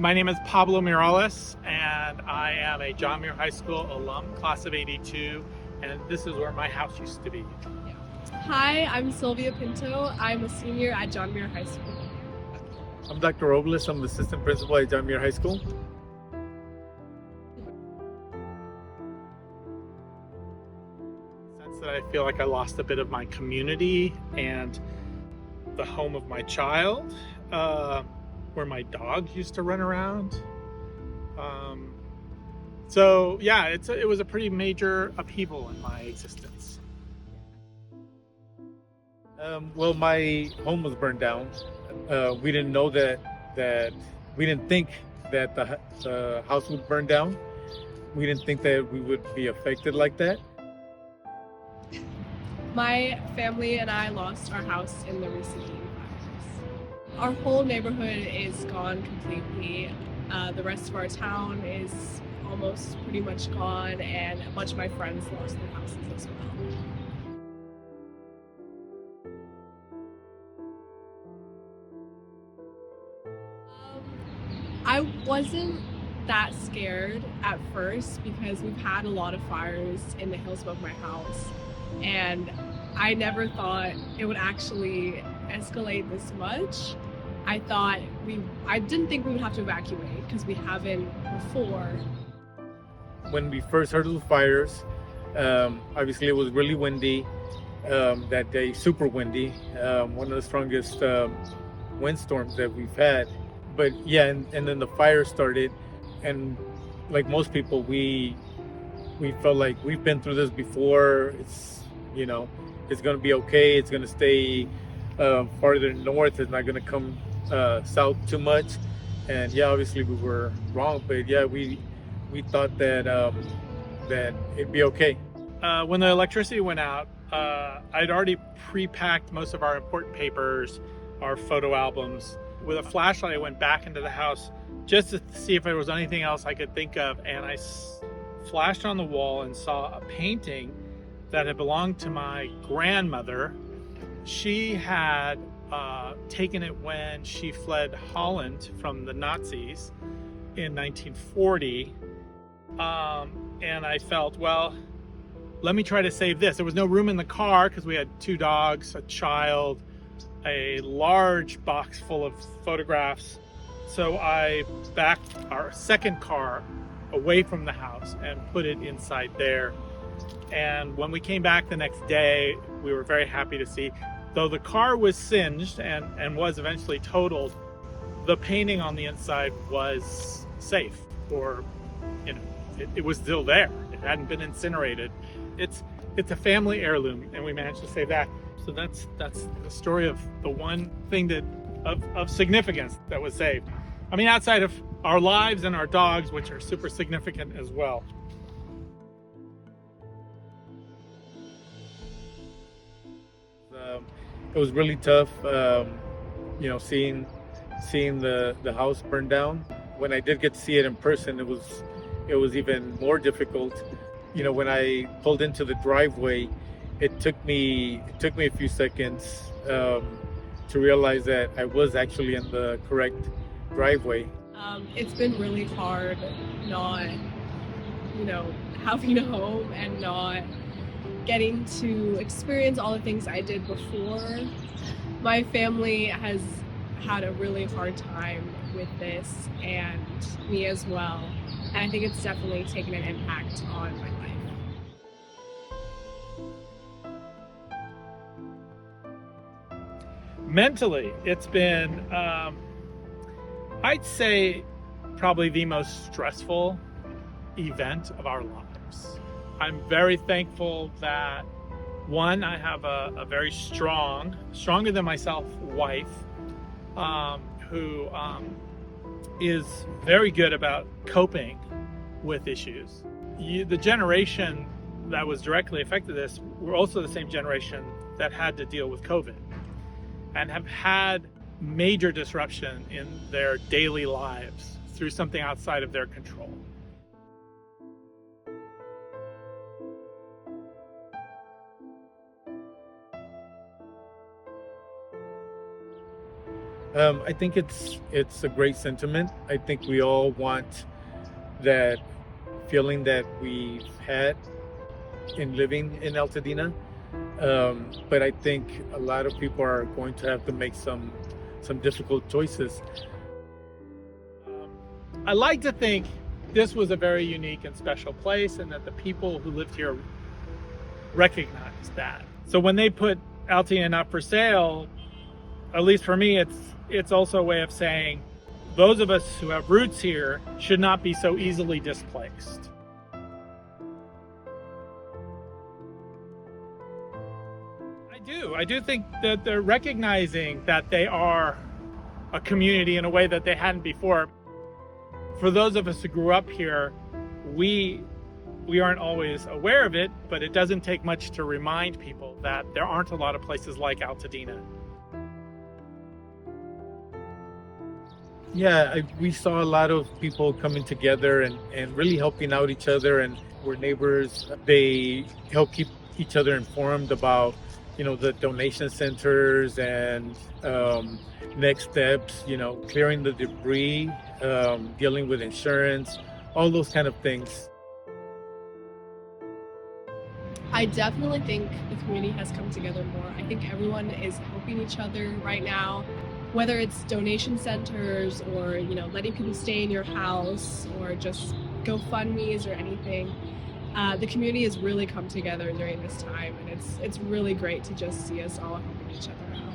My name is Pablo Mirales, and I am a John Muir High School alum, class of '82, and this is where my house used to be. Hi, I'm Sylvia Pinto. I'm a senior at John Muir High School. I'm Dr. Robles. I'm the assistant principal at John Muir High School. Sense that I feel like I lost a bit of my community and the home of my child, where my dog used to run around. So yeah, it was a pretty major upheaval in my existence. Well, my home was burned down. We didn't know that we didn't think that the house would burn down. We didn't think that we would be affected like that. My family and I lost our house in the recent Eaton fires. Our whole neighborhood is gone completely. The rest of our town is almost pretty much gone, and a bunch of my friends lost their houses as well. I wasn't that scared at first because we've had a lot of fires in the hills above my house, and I never thought it would actually escalate this much. I didn't think we would have to evacuate because we haven't before. When we first heard of the fires, obviously it was really windy that day, super windy, one of the strongest windstorms that we've had. But yeah, and then the fire started, and like most people, we felt like we've been through this before. It's gonna be okay. It's gonna stay farther north. It's not gonna come south too much. And yeah, obviously we were wrong, but yeah, we thought that that it'd be okay. When the electricity went out, I'd already pre-packed most of our important papers, our photo albums. With a flashlight, I went back into the house just to see if there was anything else I could think of, and I flashed on the wall and saw a painting that had belonged to my grandmother. She had taken it when she fled Holland from the Nazis in 1940, and I felt, well, let me try to save this. There was no room in the car because we had 2 dogs, a child, a large box full of photographs. So I backed our second car away from the house and put it inside there. And when we came back the next day, we were very happy to see, though the car was singed and was eventually totaled, the painting on the inside was safe, or it was still there. It hadn't been incinerated. It's a family heirloom, and we managed to save that. So that's the story of the one thing that of significance that was saved. I mean, outside of our lives and our dogs, which are super significant as well. It was really tough, seeing the house burn down. When I did get to see it in person, it was even more difficult. When I pulled into the driveway, it took me a few seconds to realize that I was actually in the correct driveway. It's been really hard not, having a home and not getting to experience all the things I did before. My family has had a really hard time with this, and me as well. And I think it's definitely taken an impact on my life. Mentally, it's been, I'd say, probably the most stressful event of our lives. I'm very thankful that, one, I have a very stronger than myself wife, who is very good about coping with issues. The generation that was directly affected this were also the same generation that had to deal with COVID and have had major disruption in their daily lives through something outside of their control. I think it's a great sentiment. I think we all want that feeling that we've had in living in Altadena. But I think a lot of people are going to have to make some difficult choices. I like to think this was a very unique and special place, and that the people who lived here recognized that. So when they put Altadena up for sale, at least for me, it's also a way of saying those of us who have roots here should not be so easily displaced. I do think that they're recognizing that they are a community in a way that they hadn't before. For those of us who grew up here, we aren't always aware of it, but it doesn't take much to remind people that there aren't a lot of places like Altadena. Yeah, we saw a lot of people coming together and really helping out each other, and we're neighbors. They help keep each other informed about, the donation centers and next steps, clearing the debris, dealing with insurance, all those kind of things. I definitely think the community has come together more. I think everyone is helping each other right now, whether it's donation centers or, letting people stay in your house or just GoFundMes or anything. The community has really come together during this time, and it's really great to just see us all helping each other out.